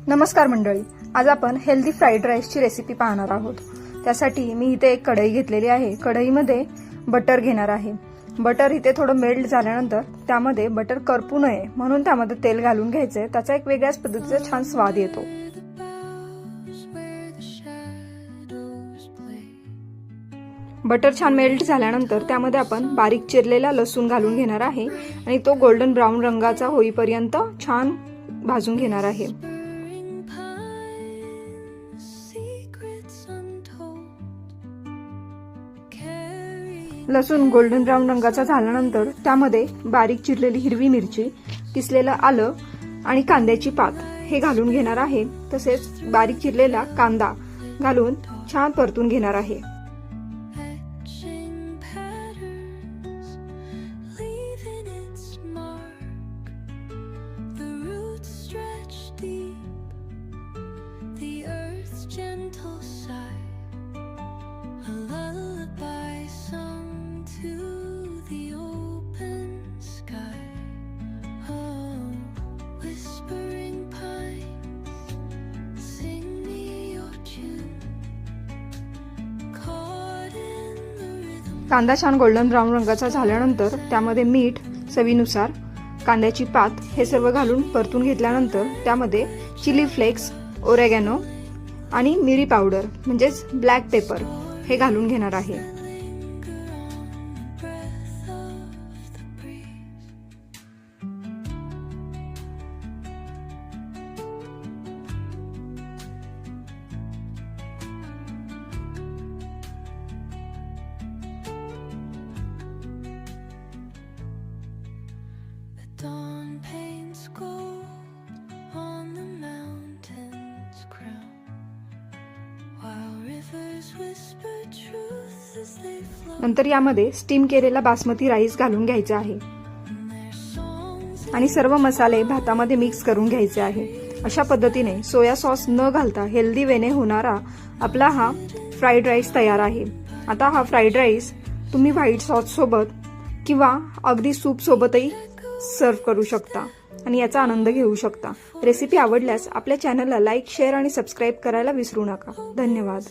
नमस्कार मंडळी, आज आपण हेल्दी फ्राईड राईसची रेसिपी पाहणार आहोत। त्यासाठी मी इथे एक कढई घेतलेली आहे। कढईमध्ये बटर घेणार आहे। बटर इथे थोडं मेल्ट झाल्यानंतर त्यामध्ये बटर करपू नये म्हणून त्यामध्ये तेल घालून घ्यायचे। त्याचा एक वेगळ्याच पद्धतीचा छान स्वाद येतो। बटर छान मेल्ट झाल्यानंतर त्यामध्ये आपण बारीक चिरलेला लसूण घालून घेणार आहे आणि तो गोल्डन ब्राऊन रंगाचा होईपर्यंत छान भाजून घेणार आहे। लसूण गोल्डन ब्राऊन रंगाचा झाल्यानंतर त्यामध्ये बारीक चिरलेली हिरवी मिरची, किसलेलं आलं आणि कांद्याची पात हे घालून घेणार आहे। तसेच बारीक चिरलेला कांदा घालून छान परतून घेणार आहे। कांदा छान गोल्डन ब्राऊन रंगाचा झाल्यानंतर त्यामध्ये मीठ चवीनुसार, कांद्याची पात हे सर्व घालून परतून घेतल्यानंतर त्यामध्ये चिली फ्लेक्स, ओरेगॅनो आणि मिरी पावडर म्हणजेच ब्लॅक पेपर हे घालून घेणार आहे। Dawn paints gold on the mountain's crown, while rivers whisper truth as they flow. नंतर यामध्ये स्टीम केलेला बासमती राईस घालून घ्यायचा आहे आणि सर्व मसाले भातामध्ये मिक्स करून घ्यायचे आहे। अशा पद्धतीने सोया सॉस न घालता हेल्दी वेने होणारा आपला हा फ्राईड राईस तयार आहे। आता हा फ्राईड राईस तुम्ही व्हाईट सॉस सोबत किंवा अगदी सूप सोबतही सर्व करू शकता आणि याचा आनंद घेऊ शकता। रेसिपी आवडल्यास आपल्या चॅनलला लाईक, शेअर आणि सबस्क्राईब करायला विसरू नका। धन्यवाद।